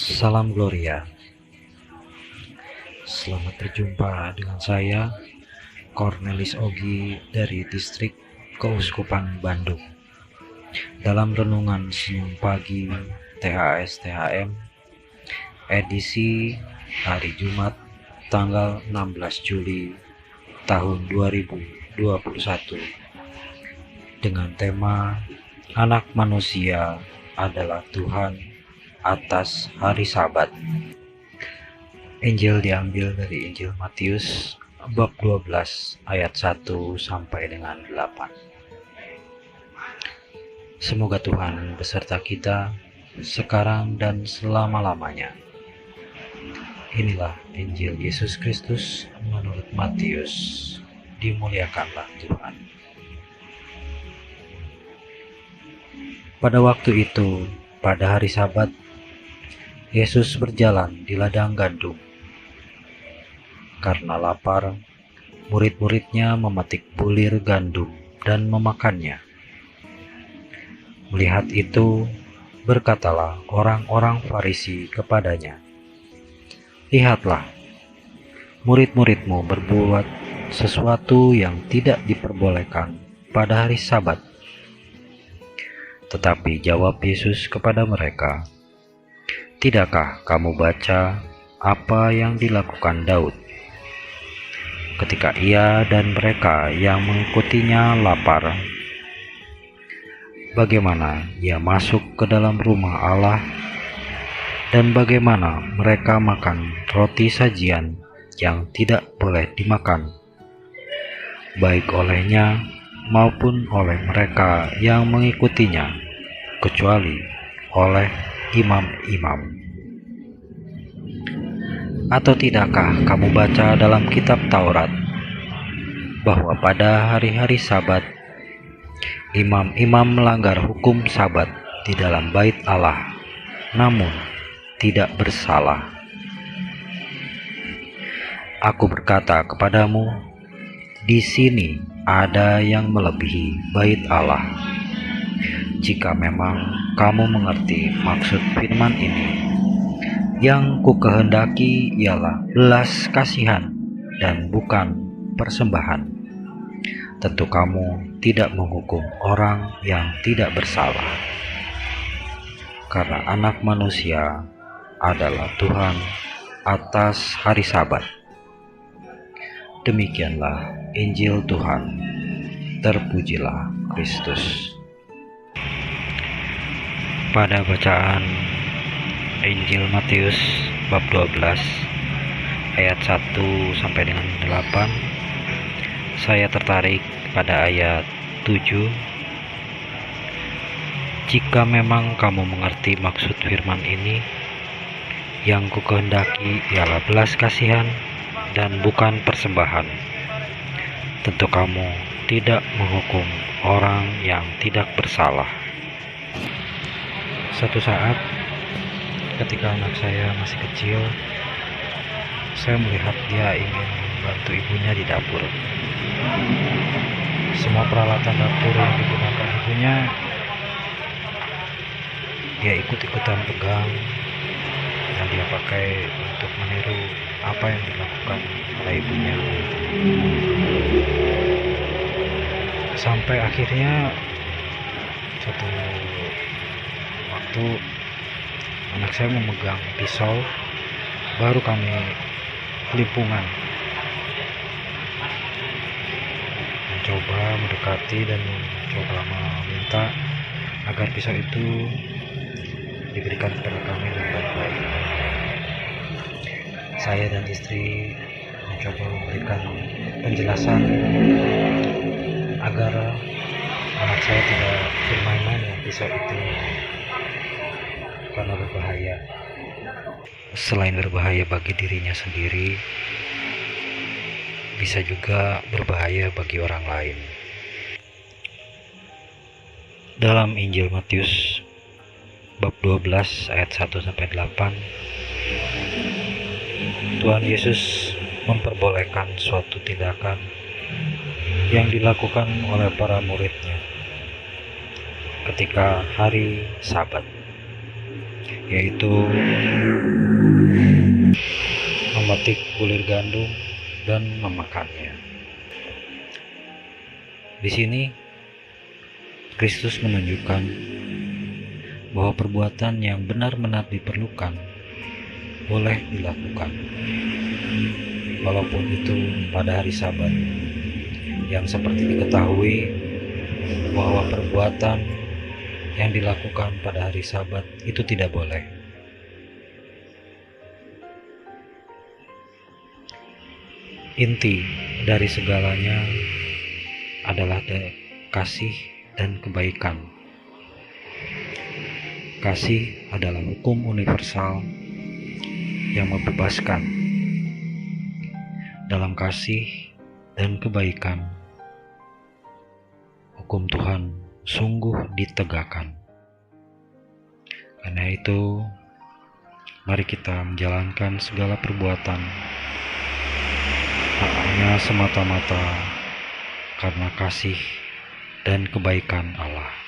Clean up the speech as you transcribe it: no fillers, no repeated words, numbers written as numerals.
Salam Gloria. Selamat berjumpa dengan saya, Cornelis Ogi dari Distrik Keuskupan Bandung, dalam renungan Senin pagi THS THM edisi hari Jumat tanggal 16 Juli tahun 2021 dengan tema Anak Manusia adalah Tuhan atas hari Sabat. Injil diambil dari Injil Matius bab 12 ayat 1 sampai dengan 8. Semoga Tuhan beserta kita sekarang dan selama-lamanya. Inilah Injil Yesus Kristus menurut Matius. Dimuliakanlah Tuhan. Pada waktu itu, pada hari Sabat, Yesus berjalan di ladang gandum. Karena lapar, murid-muridnya memetik bulir gandum dan memakannya. Melihat itu, berkatalah orang-orang Farisi kepadanya, "Lihatlah, murid-muridmu berbuat sesuatu yang tidak diperbolehkan pada hari Sabat." Tetapi jawab Yesus kepada mereka, "Tidakkah kamu baca apa yang dilakukan Daud ketika ia dan mereka yang mengikutinya lapar? Bagaimana ia masuk ke dalam rumah Allah dan bagaimana mereka makan roti sajian yang tidak boleh dimakan, baik olehnya maupun oleh mereka yang mengikutinya, kecuali oleh imam-imam. Atau tidakkah kamu baca dalam kitab Taurat bahwa pada hari-hari Sabat imam-imam melanggar hukum Sabat di dalam bait Allah, namun tidak bersalah? Aku berkata kepadamu, di sini ada yang melebihi bait Allah. Jika memang kamu mengerti maksud firman ini, yang kukehendaki ialah belas kasihan dan bukan persembahan, tentu kamu tidak menghukum orang yang tidak bersalah. Karena Anak Manusia adalah Tuhan atas hari Sabat. Demikianlah Injil Tuhan. Terpujilah Kristus. Pada bacaan Injil Matius bab 12 ayat 1 sampai dengan 8, saya tertarik pada ayat 7. Jika memang kamu mengerti maksud firman ini, yang kukehendaki ialah belas kasihan dan bukan persembahan, tentu kamu tidak menghukum orang yang tidak bersalah. Suatu saat, ketika anak saya masih kecil, saya melihat dia ingin membantu ibunya di dapur. Semua peralatan dapur yang digunakan ibunya, dia ikut-ikutan pegang, dan dia pakai untuk meniru apa yang dilakukan oleh ibunya. Sampai akhirnya suatu waktu anak saya memegang pisau, baru kami kelimpungan mencoba mendekati dan mencoba meminta agar pisau itu diberikan kepada kami dengan baik-baik. Saya dan istri mencoba memberikan penjelasan agar anak saya tidak bermain-main dengan pisau itu karena berbahaya. Selain berbahaya bagi dirinya sendiri, bisa juga berbahaya bagi orang lain. Dalam Injil Matius bab 12 ayat 1 sampai 8, Tuhan Yesus memperbolehkan suatu tindakan yang dilakukan oleh para muridnya ketika hari Sabat. yaitu memetik bulir gandum dan memakannya. Di sini Kristus menunjukkan bahwa perbuatan yang benar-benar diperlukan boleh dilakukan, walaupun itu pada hari Sabat, yang seperti diketahui bahwa perbuatan yang dilakukan pada hari Sabat itu tidak boleh. Inti dari segalanya adalah kasih dan kebaikan. Kasih adalah hukum universal yang membebaskan. Dalam kasih dan kebaikan, hukum Tuhan sungguh ditegakkan. Karena itu, mari kita menjalankan segala perbuatan hanya semata-mata karena kasih dan kebaikan Allah.